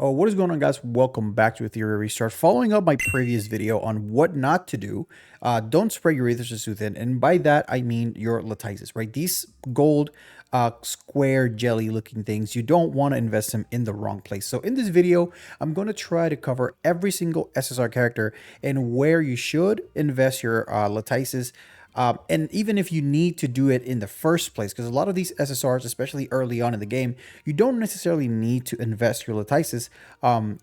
Oh, what is going on, guys? Welcome back to Etheria Restart. Following up my previous video on what not to do, don't spray your Aethers too thin. And by that, I mean your Lattices, right? These gold square jelly looking things, you don't want to invest them in the wrong place. So in this video, I'm going to try to cover every single SSR character and where you should invest your Lattices. And even if you need to do it in the first place, because a lot of these SSRs, especially early on in the game, you don't necessarily need to invest your Lattices to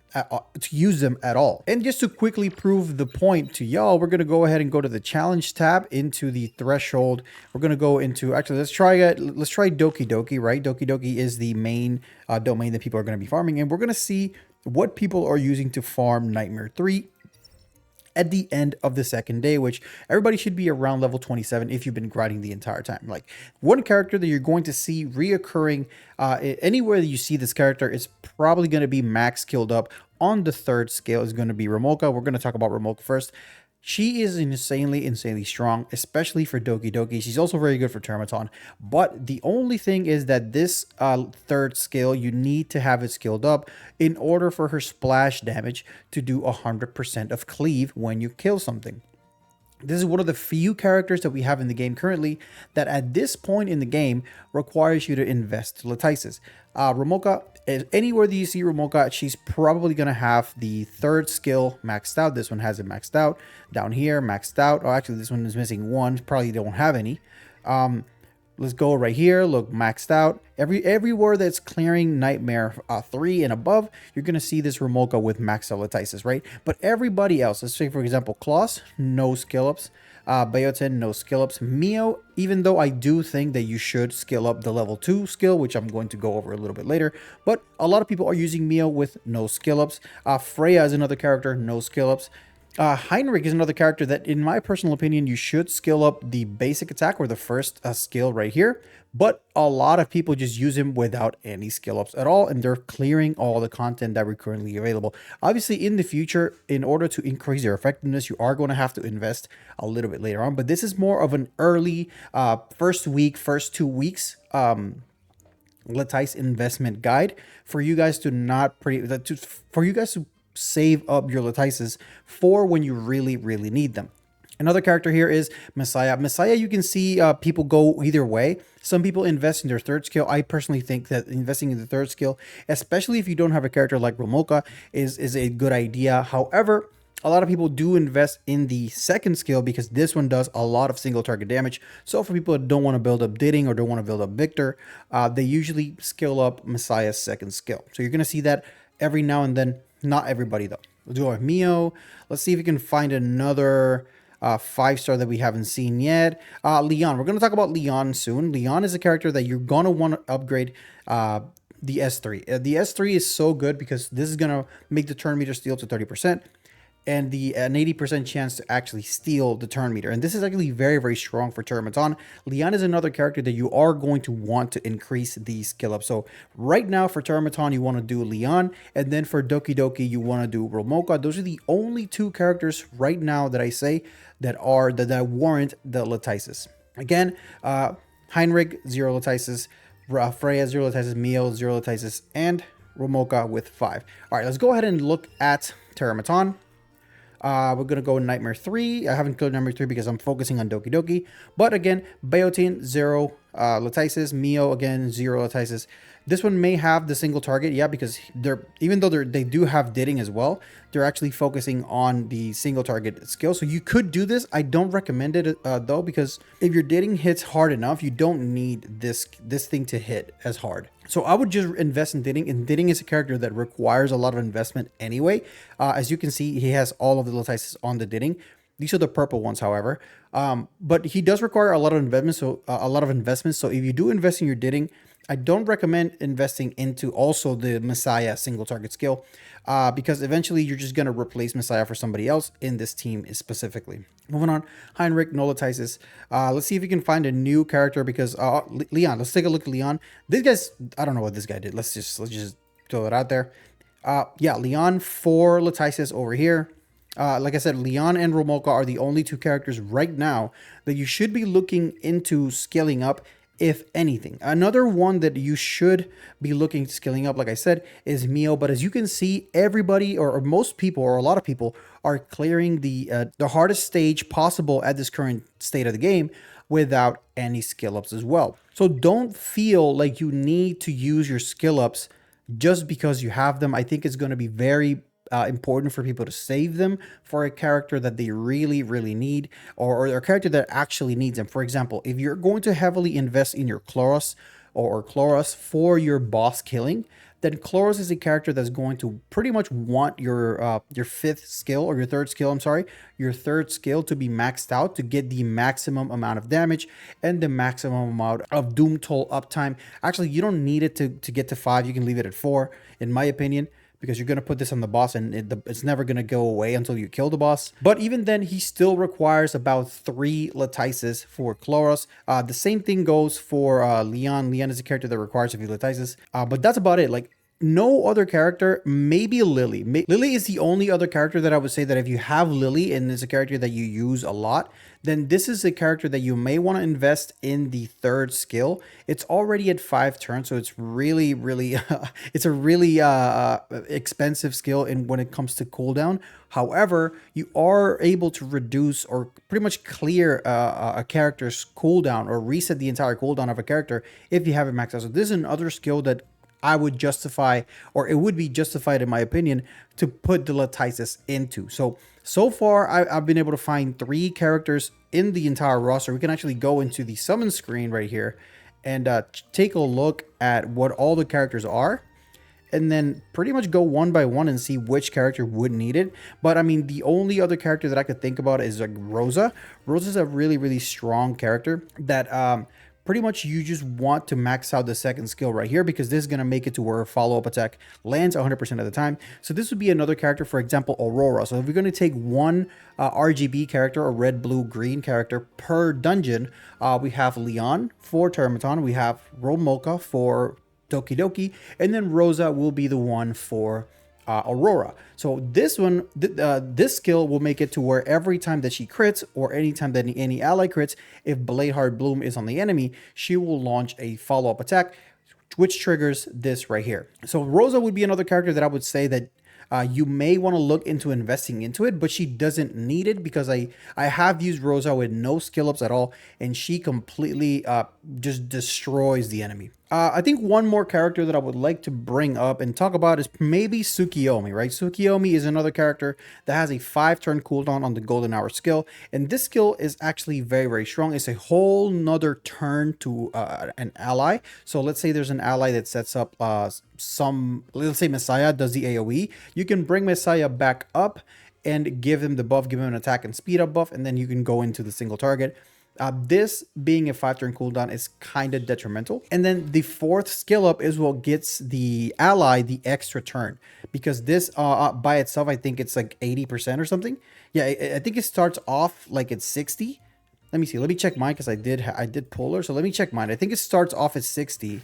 use them at all. And just to quickly prove the point to y'all, we're going to go ahead and go to the challenge tab into the threshold. We're going to go into, actually, let's try Doki Doki, right? Doki Doki is the main domain that people are going to be farming. And we're going to see what people are using to farm Nightmare 3 at the end of the second day, which everybody should be around level 27 if you've been grinding the entire time. Like, one character that you're going to see reoccurring anywhere that you see this character is probably going to be max skilled up on the third scale is going to be Rilmocha. We're going to talk about Rilmocha first. She is insanely strong, especially for Doki Doki. She's also very good for Terrormaton. But the only thing is that this third skill, you need to have it skilled up in order for her splash damage to do 100% of cleave when you kill something. This is one of the few characters that we have in the game currently that at this point in the game requires you to invest Lattices. Rilmocha, anywhere that you see Rilmocha, she's probably going to have the third skill maxed out. This one has it maxed out. Down here, maxed out. Oh, actually, this one is missing one. Probably don't have any. Let's go right here. Look, maxed out. Everywhere that's clearing Nightmare 3 and above, you're going to see this Rilmocha with maxed out Lattices, right? But everybody else, let's say, for example, Klaus, no skill ups. Bayoten, no skill ups. Mio, even though I do think that you should skill up the level 2 skill, which I'm going to go over a little bit later, but a lot of people are using Mio with no skill ups. Freya is another character, no skill ups. Heinrich is another character that, in my personal opinion, you should skill up the basic attack or the first skill right here. But a lot of people just use him without any skill ups at all, and they're clearing all the content that we're currently available. Obviously, in the future, in order to increase their effectiveness, you are going to have to invest a little bit later on. But this is more of an early first 2 weeks Lattice investment guide for you guys to save up your Lattices for when you really need them. Another character here is Messiah. Messiah, you can see people go either way. Some people invest in their third skill. I personally think that investing in the third skill, especially if you don't have a character like Rilmocha, is a good idea. However, a lot of people do invest in the second skill because this one does a lot of single target damage. So for people that don't want to build up Diting or don't want to build up Victor, they usually skill up Messiah's second skill. So you're going to see that every now and then. Not everybody, though. Let's go with Mio. Let's see if we can find another 5-star that we haven't seen yet. Leon. We're going to talk about Leon soon. Leon is a character that you're going to want to upgrade the S3. The S3 is so good because this is going to make the turn meter steal to 30%. And an 80% chance to actually steal the turn meter. And this is actually very strong for Terrormaton. Leon is another character that you are going to want to increase the skill up. So right now for Terrormaton, you want to do Leon. And then for Doki Doki, you want to do Rilmocha. Those are the only two characters right now that I say that warrant the Lattices. Again, Heinrich, 0 Lattices. Freya, 0 Lattices. Mio, 0 Lattices. And Rilmocha with 5. All right, let's go ahead and look at Terrormaton. We're going to go Nightmare 3. I haven't killed Nightmare 3 because I'm focusing on Doki Doki. But again, Bayotin, 0 Lattices. Mio, again, 0 Lattices. This one may have the single target, yeah, because even though they do have Diting as well, they're actually focusing on the single target skill. So you could do this. I don't recommend it though, because if your Diting hits hard enough, you don't need this thing to hit as hard. So I would just invest in Diting, and Diting is a character that requires a lot of investment anyway. As you can see, he has all of the Lattices on the Diting. These are the purple ones, however. But he does require a lot of investment. So if you do invest in your Diting, I don't recommend investing into also the Messiah single target skill because eventually you're just going to replace Messiah for somebody else in this team specifically. Moving on, Heinrich, no Lattices. Let's see if we can find a new character because Leon, let's take a look at Leon. This guy's, I don't know what this guy did. Let's just throw it out there. Yeah, Leon, 4 Lattices over here. Like I said, Leon and Rilmocha are the only two characters right now that you should be looking into scaling up if anything. Another one that you should be looking skilling up, like I said, is Mio. But as you can see, everybody or most people or a lot of people are clearing the hardest stage possible at this current state of the game without any skill ups as well. So don't feel like you need to use your skill ups just because you have them. I think it's going to be very important for people to save them for a character that they really, really need, or a character that actually needs them. For example, if you're going to heavily invest in your Chloros or Chloros for your boss killing, then Chloros is a character that's going to pretty much want your fifth skill or your third skill, I'm sorry, your third skill to be maxed out to get the maximum amount of damage and the maximum amount of Doom Toll uptime. Actually, you don't need it to get to 5. You can leave it at 4, in my opinion, because you're going to put this on the boss and it's never going to go away until you kill the boss. But even then, he still requires about 3 Lattices for Chloros. The same thing goes for Leon. Leon is a character that requires a few Lattices. But that's about it. Like, no other character, maybe Lily. Lily is the only other character that I would say that if you have Lily and it's a character that you use a lot, then this is a character that you may want to invest in the third skill. It's already at 5 turns, so it's really, really, it's a really expensive skill when it comes to cooldown. However, you are able to reduce or pretty much clear a character's cooldown or reset the entire cooldown of a character if you have it maxed out. So this is another skill that I would justify, or it would be justified in my opinion, to put the Lattices into. So far, I've been able to find 3 characters in the entire roster. We can actually go into the summon screen right here and take a look at what all the characters are, and then pretty much go one by one and see which character would need it. But I mean, the only other character that I could think about is like Rosa. Rosa is a really, really strong character that pretty much you just want to max out the second skill right here, because this is going to make it to where a follow-up attack lands 100% of the time. So this would be another character, for example, Aurora. So if you're going to take one RGB character, or red, blue, green character per dungeon, we have Leon for Terrormaton, we have Rilmocha for Doki Doki, and then Rosa will be the one for Aurora. So this one, this skill will make it to where every time that she crits, or anytime that any ally crits, if Bladeheart Bloom is on the enemy, she will launch a follow-up attack, which triggers this right here. So Rosa would be another character that I would say that you may want to look into investing into it, but she doesn't need it, because I have used Rosa with no skill ups at all, and she completely just destroys the enemy. I think one more character that I would like to bring up and talk about is maybe Tsukiyomi, right? Tsukiyomi is another character that has a 5-turn cooldown on the Golden Hour skill, and this skill is actually very, very strong. It's a whole nother turn to an ally. So let's say there's an ally that sets up let's say Messiah does the AoE. You can bring Messiah back up and give him the buff, give him an attack and speed up buff, and then you can go into the single target. This being a 5-turn cooldown is kind of detrimental. And then the 4th skill up is what gets the ally the extra turn, because this by itself, I think it's like 80% or something. Yeah, I think it starts off like it's 60. Let me see. Let me check mine, because I did pull her. So let me check mine. I think it starts off at 60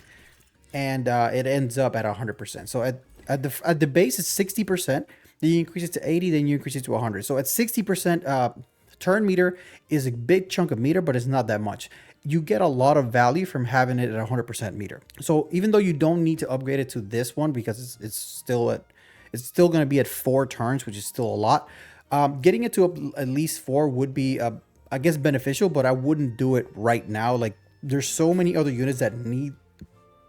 and it ends up at 100%. So at the base it's 60%. Then you increase it to 80. Then you increase it to 100. So at 60%. Turn meter is a big chunk of meter, but it's not that much. You get a lot of value from having it at 100% meter. So even though you don't need to upgrade it to this one, because it's still going to be at 4 turns, which is still a lot. Getting it to at least 4 would be, I guess, beneficial, but I wouldn't do it right now. Like, there's so many other units that need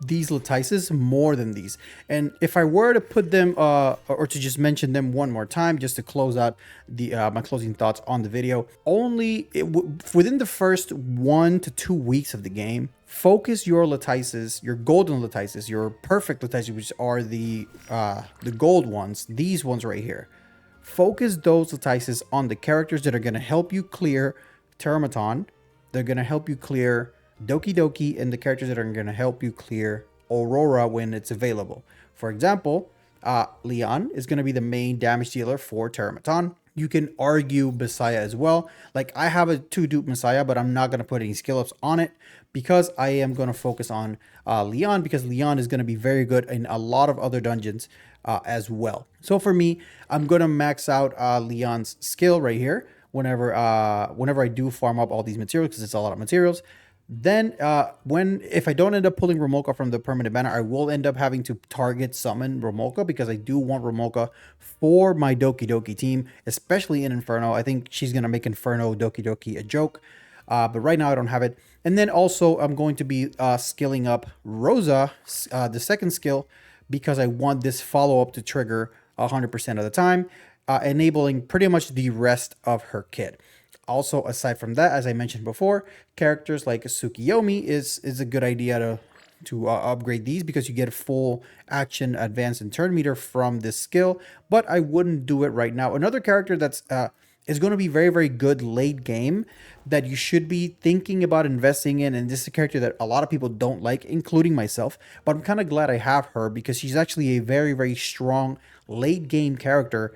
these Lattices more than these. And if I were to put them or to just mention them one more time, just to close out the my closing thoughts on the video, within the first 1 to 2 weeks of the game, focus your Lattices, your golden Lattices, your perfect Lattices, which are the gold ones, these ones right here. Focus those Lattices on the characters that are going to help you clear Terrormaton. They're going to help you clear Doki Doki, and the characters that are going to help you clear Aurora when it's available. For example, Leon is going to be the main damage dealer for Terrormaton. You can argue Messiah as well. Like, I have a 2-dupe Messiah, but I'm not going to put any skill ups on it, because I am going to focus on Leon, because Leon is going to be very good in a lot of other dungeons as well. So for me, I'm going to max out Leon's skill right here whenever I do farm up all these materials, because it's a lot of materials. Then if I don't end up pulling Rilmocha from the permanent banner, I will end up having to target summon Rilmocha because I do want Rilmocha for my Doki Doki team, especially in Inferno. I think she's going to make Inferno Doki Doki a joke. But right now I don't have it. And then also I'm going to be skilling up Rosa, the second skill, because I want this follow-up to trigger 100% of the time, enabling pretty much the rest of her kit. Also, aside from that, as I mentioned before, characters like Tsukiyomi is a good idea to upgrade these because you get full action, advance, and turn meter from this skill, but I wouldn't do it right now. Another character that's is going to be very, very good late game that you should be thinking about investing in, and this is a character that a lot of people don't like, including myself, but I'm kind of glad I have her because she's actually a very, very strong late game character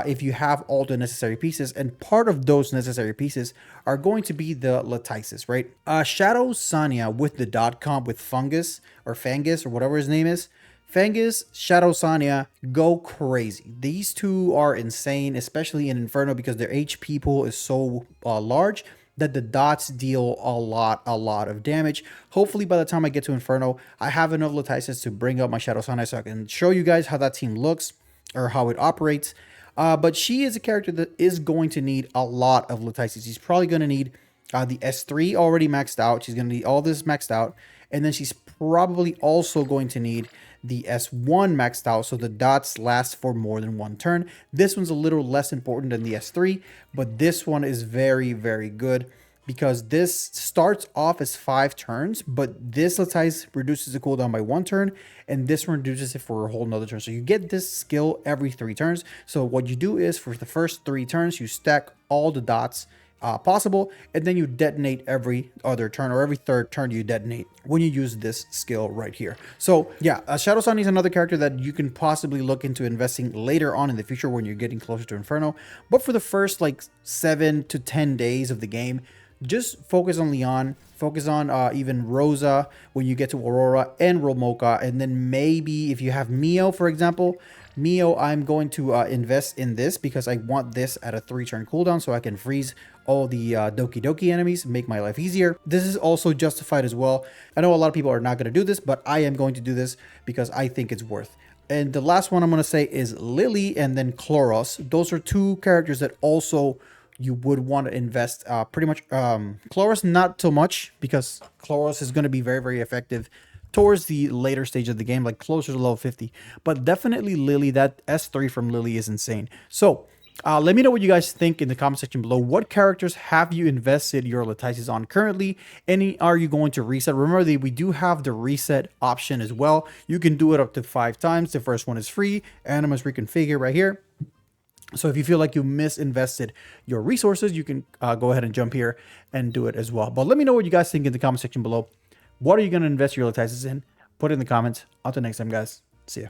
if you have all the necessary pieces, and part of those necessary pieces are going to be the Lattices, right? Shadow Sania with the dot comp with Fungus or Fangus or whatever his name is. Fangus, Shadow Sania, go crazy. These two are insane, especially in Inferno because their HP pool is so large that the dots deal a lot of damage. Hopefully by the time I get to Inferno, I have enough Lattices to bring up my Shadow Sania so I can show you guys how that team looks or how it operates. But she is a character that is going to need a lot of Lattices. She's probably going to need the S3 already maxed out. She's going to need all this maxed out. And then she's probably also going to need the S1 maxed out so the dots last for more than one turn. This one's a little less important than the S3, but this one is very, very good because this starts off as 5 turns, but this Lattice reduces the cooldown by 1 turn, and this one reduces it for a whole nother turn. So you get this skill every 3 turns. So what you do is for the first 3 turns, you stack all the dots possible, and then you detonate every other turn, or every third turn you detonate when you use this skill right here. So yeah, Shadow Sania is another character that you can possibly look into investing later on in the future when you're getting closer to Inferno. But for the first like 7 to 10 days of the game, just focus on Leon, focus on even Rosa when you get to Aurora, and Rilmocha, and then maybe if you have Mio, for example, Mio, I'm going to invest in this because I want this at a 3-turn cooldown so I can freeze all the Doki Doki enemies, make my life easier. This is also justified as well. I know a lot of people are not going to do this, but I am going to do this because I think it's worth. And the last one I'm going to say is Lily and then Chloros. Those are 2 characters that also you would want to invest pretty much. Chloros, not so much because Chloros is going to be very, very effective towards the later stage of the game, like closer to level 50. But definitely Lily, that S3 from Lily is insane. So let me know what you guys think in the comment section below. What characters have you invested your Lattices on currently? Any are you going to reset? Remember that we do have the reset option as well. You can do it up to 5 times. The first one is free. Animus reconfigure right here. So if you feel like you misinvested your resources, you can go ahead and jump here and do it as well. But let me know what you guys think in the comment section below. What are you going to invest your Lattices in? Put it in the comments. Until next time, guys. See ya.